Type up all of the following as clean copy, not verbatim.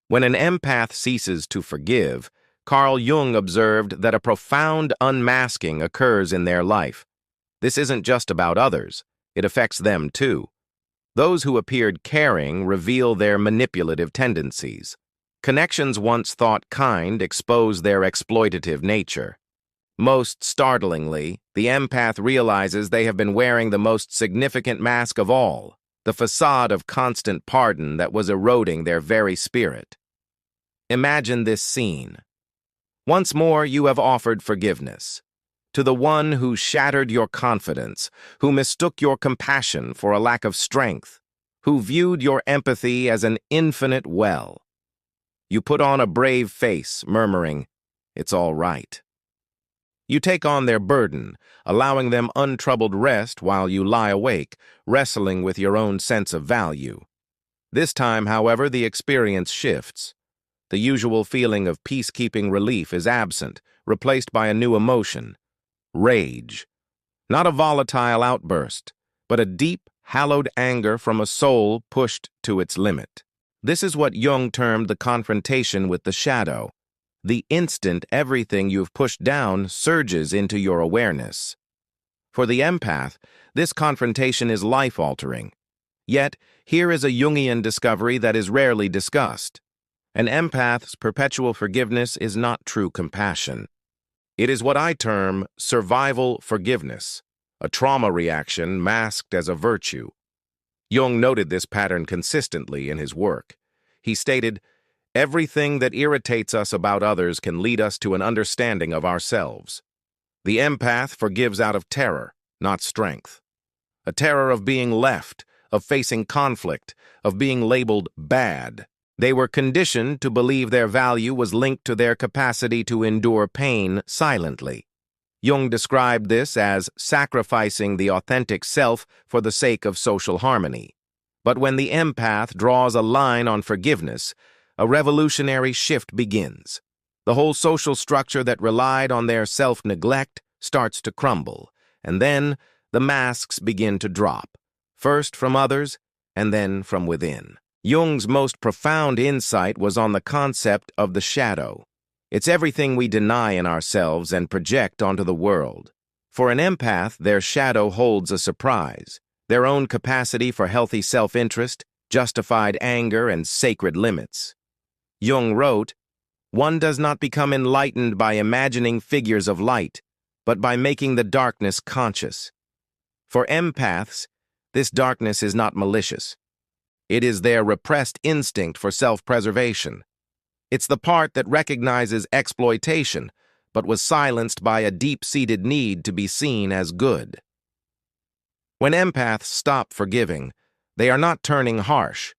When an empath ceases to forgive, Carl Jung observed that a profound unmasking occurs in their life. This isn't just about others, it affects them too. Those who appeared caring reveal their manipulative tendencies. Connections once thought kind expose their exploitative nature. Most startlingly, the empath realizes they have been wearing the most significant mask of all, the facade of constant pardon that was eroding their very spirit. Imagine this scene. Once more you have offered forgiveness. To the one who shattered your confidence, who mistook your compassion for a lack of strength, who viewed your empathy as an infinite well. You put on a brave face, murmuring, "It's all right." You take on their burden, allowing them untroubled rest while you lie awake, wrestling with your own sense of value. This time, however, the experience shifts. The usual feeling of peacekeeping relief is absent, replaced by a new emotion: rage. Not a volatile outburst, but a deep, hallowed anger from a soul pushed to its limit. This is what Jung termed the confrontation with the shadow. The instant everything you've pushed down surges into your awareness. For the empath, this confrontation is life-altering. Yet, here is a Jungian discovery that is rarely discussed. An empath's perpetual forgiveness is not true compassion. It is what I term survival forgiveness, a trauma reaction masked as a virtue. Jung noted this pattern consistently in his work. He stated, "Everything that irritates us about others can lead us to an understanding of ourselves. The empath forgives out of terror, not strength. A terror of being left, of facing conflict, of being labeled bad. They were conditioned to believe their value was linked to their capacity to endure pain silently." Jung described this as sacrificing the authentic self for the sake of social harmony. But when the empath draws a line on forgiveness, a revolutionary shift begins. The whole social structure that relied on their self-neglect starts to crumble, and then the masks begin to drop, first from others and then from within. Jung's most profound insight was on the concept of the shadow. It's everything we deny in ourselves and project onto the world. For an empath, their shadow holds a surprise: their own capacity for healthy self-interest, justified anger, and sacred limits. Jung wrote, "One does not become enlightened by imagining figures of light, but by making the darkness conscious." For empaths, this darkness is not malicious. It is their repressed instinct for self-preservation. It's the part that recognizes exploitation, but was silenced by a deep-seated need to be seen as good. When empaths stop forgiving, they are not turning harsh.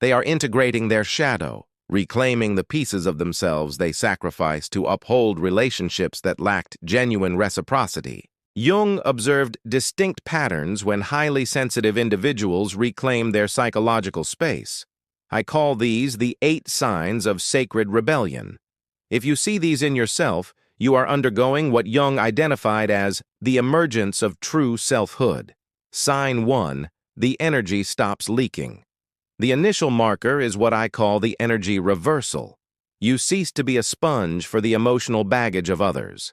They are integrating their shadow, reclaiming the pieces of themselves they sacrificed to uphold relationships that lacked genuine reciprocity. Jung observed distinct patterns when highly sensitive individuals reclaim their psychological space. I call these the 8 signs of sacred rebellion. If you see these in yourself, you are undergoing what Jung identified as the emergence of true selfhood. Sign 1, the energy stops leaking. The initial marker is what I call the energy reversal. You cease to be a sponge for the emotional baggage of others.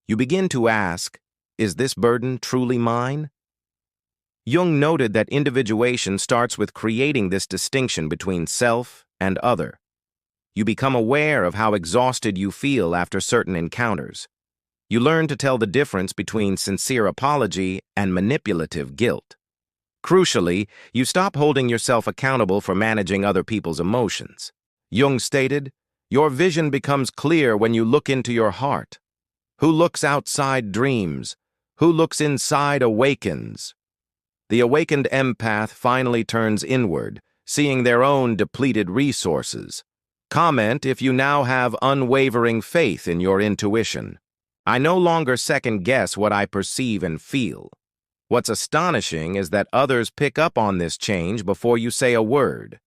You begin to ask, is this burden truly mine? Jung noted that individuation starts with creating this distinction between self and other. You become aware of how exhausted you feel after certain encounters. You learn to tell the difference between sincere apology and manipulative guilt. Crucially, you stop holding yourself accountable for managing other people's emotions. Jung stated, "Your vision becomes clear when you look into your heart. Who looks outside dreams. Who looks inside awakens." The awakened empath finally turns inward, seeing their own depleted resources. Comment if you now have unwavering faith in your intuition. I no longer second-guess what I perceive and feel. What's astonishing is that others pick up on this change before you say a word.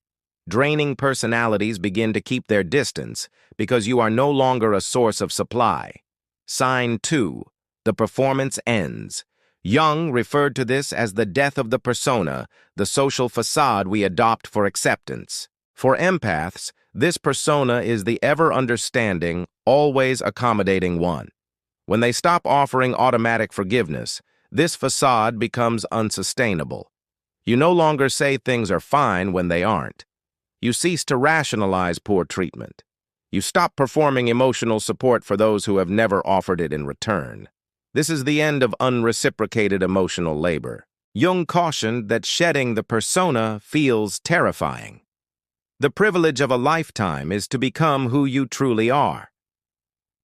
Draining personalities begin to keep their distance because you are no longer a source of supply. Sign 2, the performance ends. Jung referred to this as the death of the persona, the social facade we adopt for acceptance. For empaths, This persona is the ever-understanding, always accommodating one. When they stop offering automatic forgiveness, this facade becomes unsustainable. You no longer say things are fine when they aren't. You cease to rationalize poor treatment. You stop performing emotional support for those who have never offered it in return. This is the end of unreciprocated emotional labor. Jung cautioned that shedding the persona feels terrifying. The privilege of a lifetime is to become who you truly are.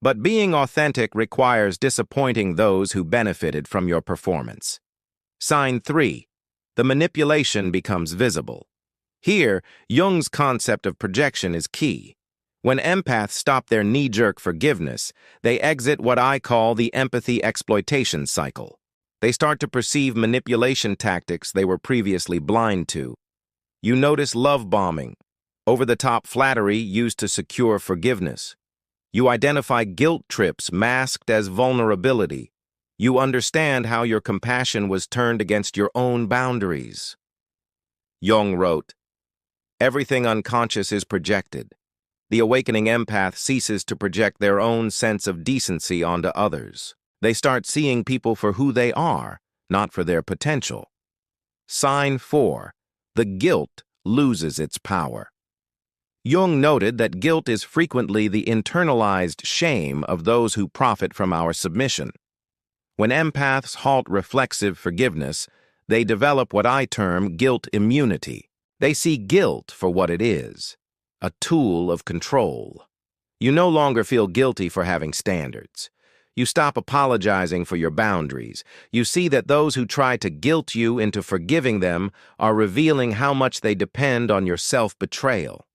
But being authentic requires disappointing those who benefited from your performance. Sign 3. The manipulation becomes visible. Here, Jung's concept of projection is key. When empaths stop their knee-jerk forgiveness, they exit what I call the empathy exploitation cycle. They start to perceive manipulation tactics they were previously blind to. You notice love bombing, over-the-top flattery used to secure forgiveness. You identify guilt trips masked as vulnerability. You understand how your compassion was turned against your own boundaries. Jung wrote, "Everything unconscious is projected. The awakening empath ceases to project their own sense of decency onto others. They start seeing people for who they are, not for their potential." Sign 4. The guilt loses its power. Jung noted that guilt is frequently the internalized shame of those who profit from our submission. When empaths halt reflexive forgiveness, they develop what I term guilt immunity. They see guilt for what it is, a tool of control. You no longer feel guilty for having standards. You stop apologizing for your boundaries. You see that those who try to guilt you into forgiving them are revealing how much they depend on your self-betrayal.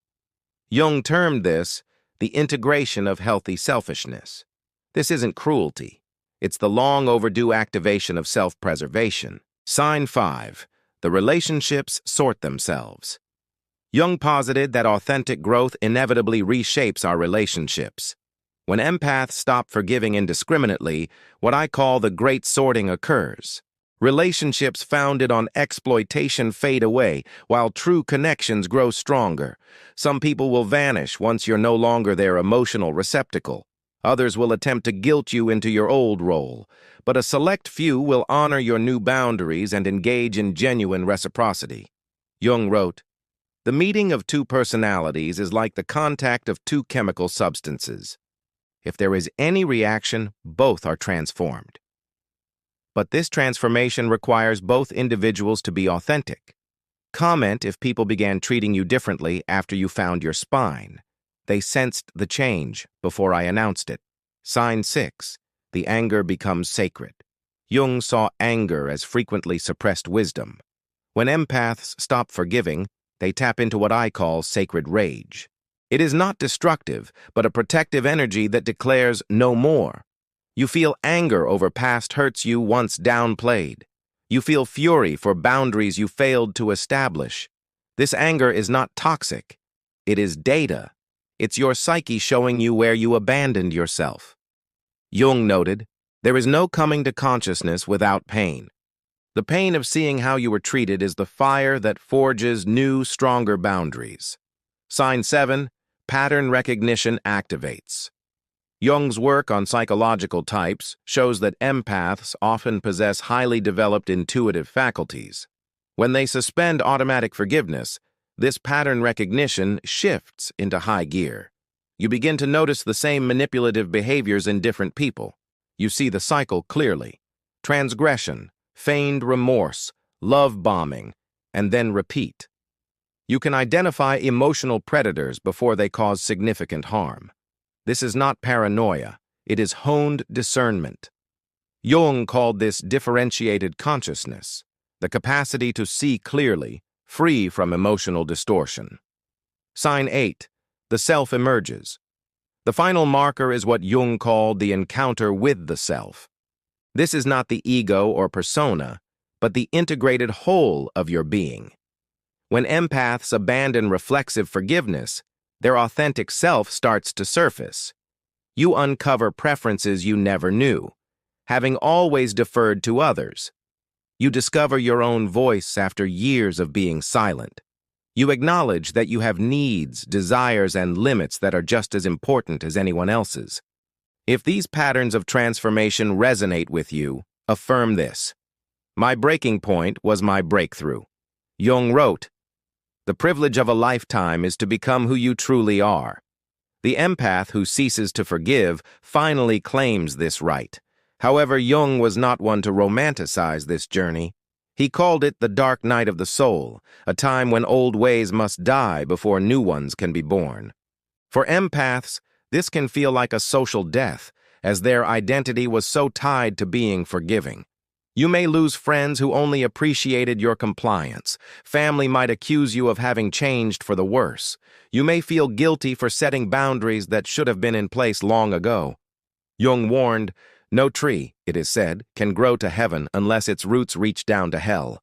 Jung termed this the integration of healthy selfishness. This isn't cruelty. It's the long overdue activation of self-preservation. Sign 5. The relationships sort themselves. Jung posited that authentic growth inevitably reshapes our relationships. When empaths stop forgiving indiscriminately, what I call the great sorting occurs. Relationships founded on exploitation fade away, while true connections grow stronger. Some people will vanish once you're no longer their emotional receptacle. Others will attempt to guilt you into your old role. But a select few will honor your new boundaries and engage in genuine reciprocity. Jung wrote, "The meeting of two personalities is like the contact of two chemical substances. If there is any reaction, both are transformed. But this transformation requires both individuals to be authentic. Comment if people began treating you differently after you found your spine. They sensed the change before I announced it." Sign 6. The anger becomes sacred. Jung saw anger as frequently suppressed wisdom. When empaths stop forgiving, they tap into what I call sacred rage. It is not destructive, but a protective energy that declares no more. You feel anger over past hurts you once downplayed. You feel fury for boundaries you failed to establish. This anger is not toxic. It is data. It's your psyche showing you where you abandoned yourself. Jung noted, "There is no coming to consciousness without pain. The pain of seeing how you were treated is the fire that forges new, stronger boundaries." Sign 7. Pattern recognition activates. Jung's work on psychological types shows that empaths often possess highly developed intuitive faculties. When they suspend automatic forgiveness, this pattern recognition shifts into high gear. You begin to notice the same manipulative behaviors in different people. You see the cycle clearly. Transgression, feigned remorse, love bombing, and then repeat. You can identify emotional predators before they cause significant harm. This is not paranoia. It is honed discernment. Jung called this differentiated consciousness, the capacity to see clearly, free from emotional distortion. Sign 8. The self emerges. The final marker is what Jung called the encounter with the self. This is not the ego or persona, but the integrated whole of your being. When empaths abandon reflexive forgiveness, their authentic self starts to surface. You uncover preferences you never knew, having always deferred to others. You discover your own voice after years of being silent. You acknowledge that you have needs, desires, and limits that are just as important as anyone else's. If these patterns of transformation resonate with you, affirm this. My breaking point was my breakthrough. Jung wrote, "The privilege of a lifetime is to become who you truly are." The empath who ceases to forgive finally claims this right. However, Jung was not one to romanticize this journey. He called it the dark night of the soul, a time when old ways must die before new ones can be born. For empaths, this can feel like a social death, as their identity was so tied to being forgiving. You may lose friends who only appreciated your compliance. Family might accuse you of having changed for the worse. You may feel guilty for setting boundaries that should have been in place long ago. Jung warned, "No tree, it is said, can grow to heaven unless its roots reach down to hell."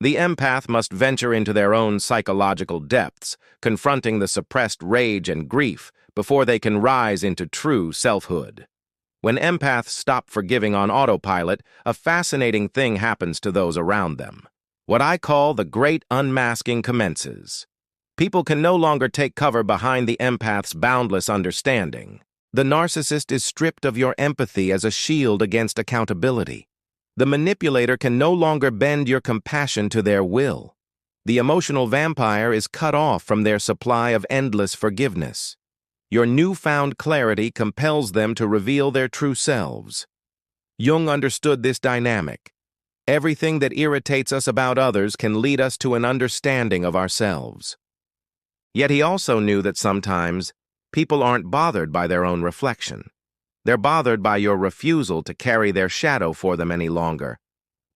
The empath must venture into their own psychological depths, confronting the suppressed rage and grief before they can rise into true selfhood. When empaths stop forgiving on autopilot, a fascinating thing happens to those around them. What I call the great unmasking commences. People can no longer take cover behind the empath's boundless understanding. The narcissist is stripped of your empathy as a shield against accountability. The manipulator can no longer bend your compassion to their will. The emotional vampire is cut off from their supply of endless forgiveness. Your newfound clarity compels them to reveal their true selves. Jung understood this dynamic. Everything that irritates us about others can lead us to an understanding of ourselves. Yet he also knew that sometimes people aren't bothered by their own reflection. They're bothered by your refusal to carry their shadow for them any longer.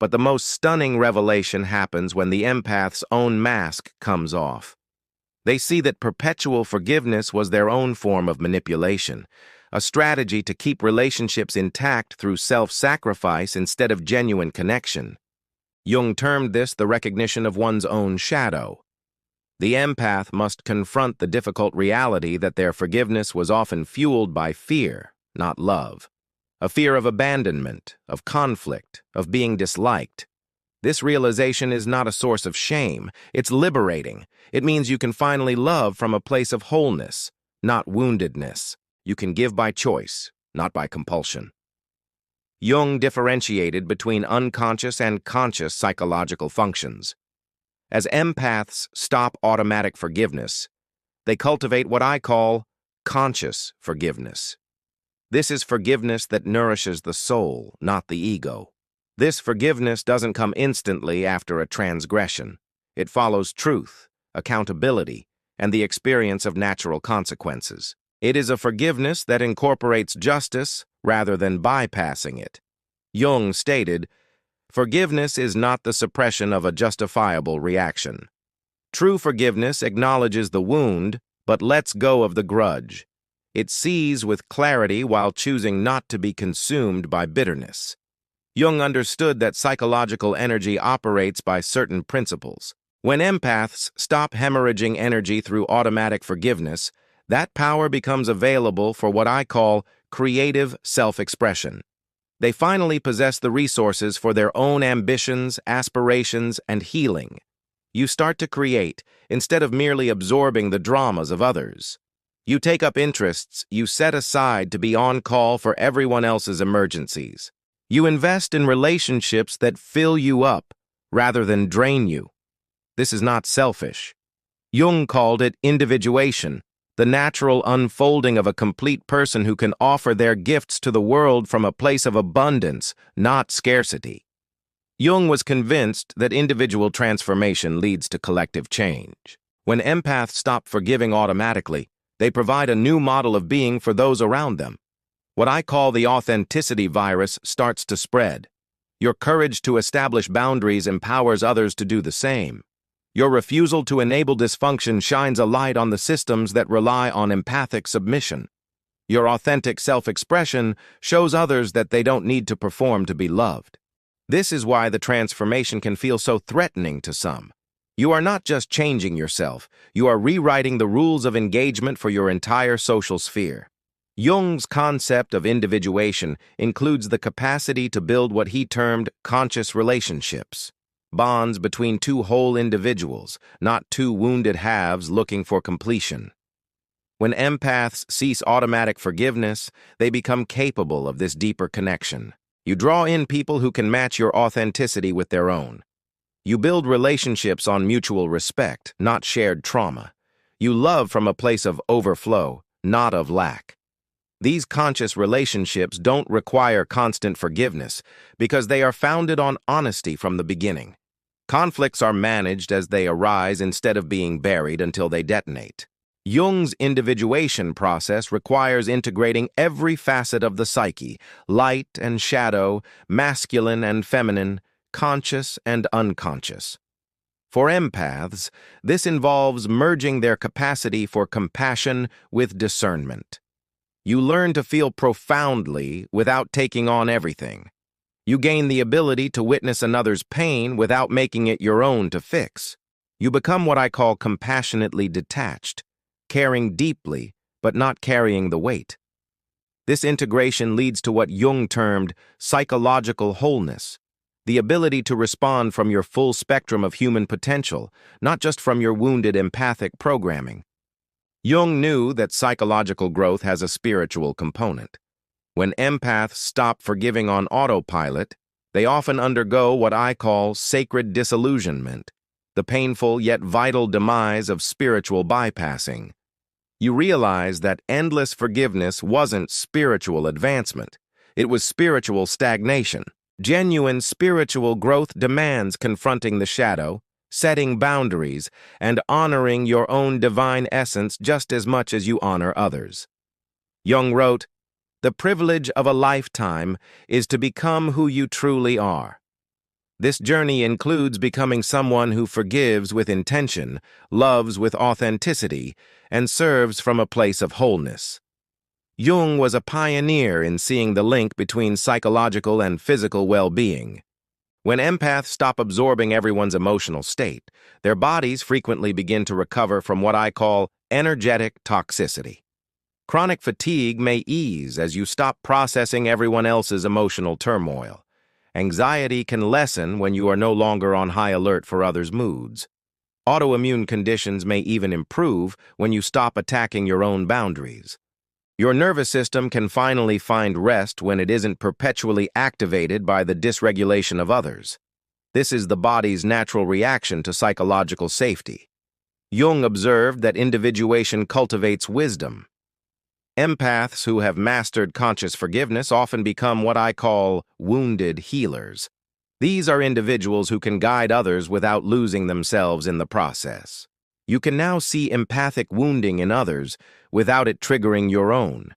But the most stunning revelation happens when the empath's own mask comes off. They see that perpetual forgiveness was their own form of manipulation, a strategy to keep relationships intact through self-sacrifice instead of genuine connection. Jung termed this the recognition of one's own shadow. The empath must confront the difficult reality that their forgiveness was often fueled by fear, not love. A fear of abandonment, of conflict, of being disliked. This realization is not a source of shame. It's liberating. It means you can finally love from a place of wholeness, not woundedness. You can give by choice, not by compulsion. Jung differentiated between unconscious and conscious psychological functions. As empaths stop automatic forgiveness, they cultivate what I call conscious forgiveness. This is forgiveness that nourishes the soul, not the ego. This forgiveness doesn't come instantly after a transgression. It follows truth, accountability, and the experience of natural consequences. It is a forgiveness that incorporates justice rather than bypassing it. Jung stated, "Forgiveness is not the suppression of a justifiable reaction. True forgiveness acknowledges the wound, but lets go of the grudge. It sees with clarity while choosing not to be consumed by bitterness." Jung understood that psychological energy operates by certain principles. When empaths stop hemorrhaging energy through automatic forgiveness, that power becomes available for what I call creative self-expression. They finally possess the resources for their own ambitions, aspirations, and healing. You start to create, instead of merely absorbing the dramas of others. You take up interests you set aside to be on call for everyone else's emergencies. You invest in relationships that fill you up rather than drain you. This is not selfish. Jung called it individuation, the natural unfolding of a complete person who can offer their gifts to the world from a place of abundance, not scarcity. Jung was convinced that individual transformation leads to collective change. When empaths stop forgiving automatically, they provide a new model of being for those around them. What I call the authenticity virus starts to spread. Your courage to establish boundaries empowers others to do the same. Your refusal to enable dysfunction shines a light on the systems that rely on empathic submission. Your authentic self-expression shows others that they don't need to perform to be loved. This is why the transformation can feel so threatening to some. You are not just changing yourself, you are rewriting the rules of engagement for your entire social sphere. Jung's concept of individuation includes the capacity to build what he termed conscious relationships. bonds between two whole individuals, not two wounded halves looking for completion. When empaths cease automatic forgiveness, they become capable of this deeper connection. You draw in people who can match your authenticity with their own. You build relationships on mutual respect, not shared trauma. You love from a place of overflow, not of lack. These conscious relationships don't require constant forgiveness because they are founded on honesty from the beginning. Conflicts are managed as they arise instead of being buried until they detonate. Jung's individuation process requires integrating every facet of the psyche, light and shadow, masculine and feminine, conscious and unconscious. For empaths, this involves merging their capacity for compassion with discernment. You learn to feel profoundly without taking on everything. You gain the ability to witness another's pain without making it your own to fix. You become what I call compassionately detached, caring deeply, but not carrying the weight. This integration leads to what Jung termed psychological wholeness, the ability to respond from your full spectrum of human potential, not just from your wounded empathic programming. Jung knew that psychological growth has a spiritual component. When empaths stop forgiving on autopilot, they often undergo what I call sacred disillusionment, the painful yet vital demise of spiritual bypassing. You realize that endless forgiveness wasn't spiritual advancement. It was spiritual stagnation. Genuine spiritual growth demands confronting the shadow, setting boundaries, and honoring your own divine essence just as much as you honor others. Jung wrote, "The privilege of a lifetime is to become who you truly are." This journey includes becoming someone who forgives with intention, loves with authenticity, and serves from a place of wholeness. Jung was a pioneer in seeing the link between psychological and physical well-being. When empaths stop absorbing everyone's emotional state, their bodies frequently begin to recover from what I call energetic toxicity. Chronic fatigue may ease as you stop processing everyone else's emotional turmoil. Anxiety can lessen when you are no longer on high alert for others' moods. Autoimmune conditions may even improve when you stop attacking your own boundaries. Your nervous system can finally find rest when it isn't perpetually activated by the dysregulation of others. This is the body's natural reaction to psychological safety. Jung observed that individuation cultivates wisdom. Empaths who have mastered conscious forgiveness often become what I call wounded healers. These are individuals who can guide others without losing themselves in the process. You can now see empathic wounding in others without it triggering your own.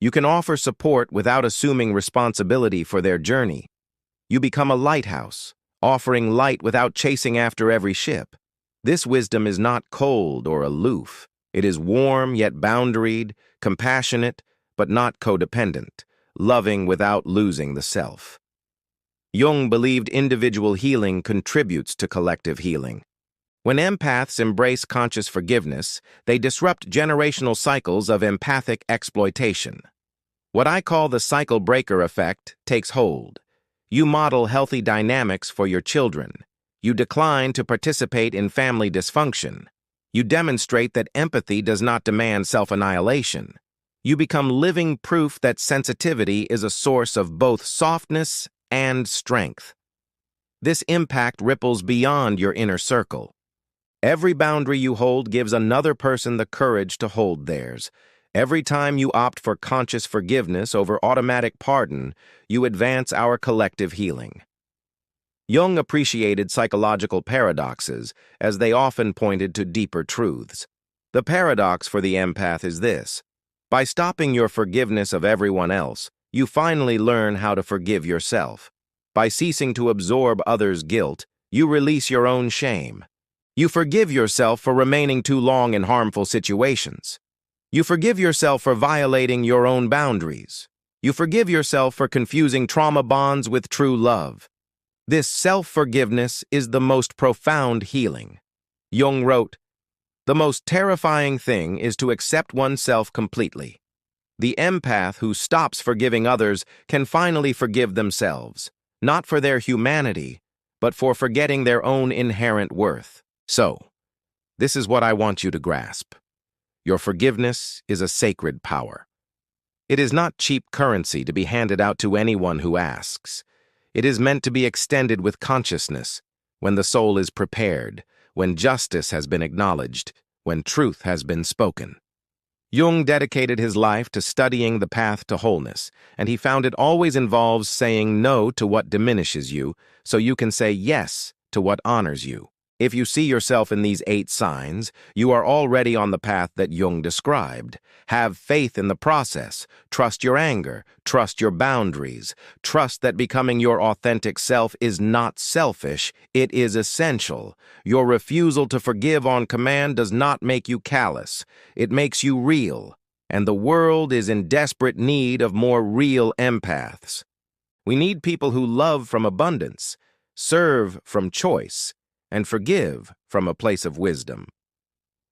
You can offer support without assuming responsibility for their journey. You become a lighthouse, offering light without chasing after every ship. This wisdom is not cold or aloof. It is warm yet boundaried, compassionate but not codependent, loving without losing the self. Jung believed individual healing contributes to collective healing. When empaths embrace conscious forgiveness, they disrupt generational cycles of empathic exploitation. What I call the cycle breaker effect takes hold. You model healthy dynamics for your children. You decline to participate in family dysfunction. You demonstrate that empathy does not demand self-annihilation. You become living proof that sensitivity is a source of both softness and strength. This impact ripples beyond your inner circle. Every boundary you hold gives another person the courage to hold theirs. Every time you opt for conscious forgiveness over automatic pardon, you advance our collective healing. Jung appreciated psychological paradoxes, as they often pointed to deeper truths. The paradox for the empath is this: by stopping your forgiveness of everyone else, you finally learn how to forgive yourself. By ceasing to absorb others' guilt, you release your own shame. You forgive yourself for remaining too long in harmful situations. You forgive yourself for violating your own boundaries. You forgive yourself for confusing trauma bonds with true love. This self-forgiveness is the most profound healing. Jung wrote, "The most terrifying thing is to accept oneself completely." The empath who stops forgiving others can finally forgive themselves, not for their humanity, but for forgetting their own inherent worth. So, this is what I want you to grasp. Your forgiveness is a sacred power. It is not cheap currency to be handed out to anyone who asks. It is meant to be extended with consciousness, when the soul is prepared, when justice has been acknowledged, when truth has been spoken. Jung dedicated his life to studying the path to wholeness, and he found it always involves saying no to what diminishes you, so you can say yes to what honors you. If you see yourself in these 8 signs, you are already on the path that Jung described. Have faith in the process. Trust your anger. Trust your boundaries. Trust that becoming your authentic self is not selfish. It is essential. Your refusal to forgive on command does not make you callous. It makes you real. And the world is in desperate need of more real empaths. We need people who love from abundance, serve from choice, and forgive from a place of wisdom.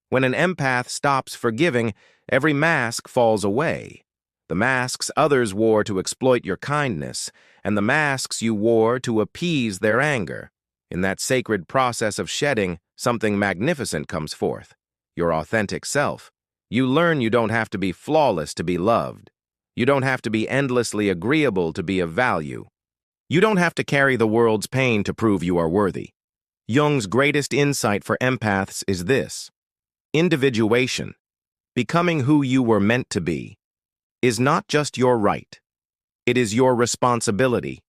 When an empath stops forgiving, every mask falls away. The masks others wore to exploit your kindness, and the masks you wore to appease their anger. In that sacred process of shedding, something magnificent comes forth. Your authentic self. You learn you don't have to be flawless to be loved. You don't have to be endlessly agreeable to be of value. You don't have to carry the world's pain to prove you are worthy. Jung's greatest insight for empaths is this: individuation, becoming who you were meant to be, is not just your right. It is your responsibility.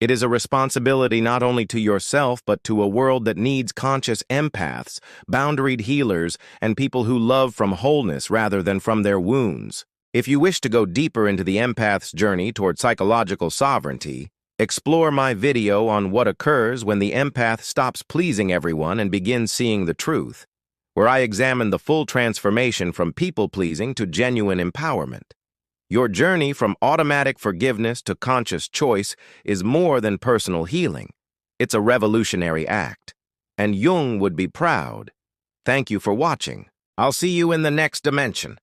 It is a responsibility not only to yourself, but to a world that needs conscious empaths, boundaried healers, and people who love from wholeness rather than from their wounds. If you wish to go deeper into the empath's journey toward psychological sovereignty, explore my video on what occurs when the empath stops pleasing everyone and begins seeing the truth, where I examine the full transformation from people-pleasing to genuine empowerment. Your journey from automatic forgiveness to conscious choice is more than personal healing. It's a revolutionary act, and Jung would be proud. Thank you for watching. I'll see you in the next dimension.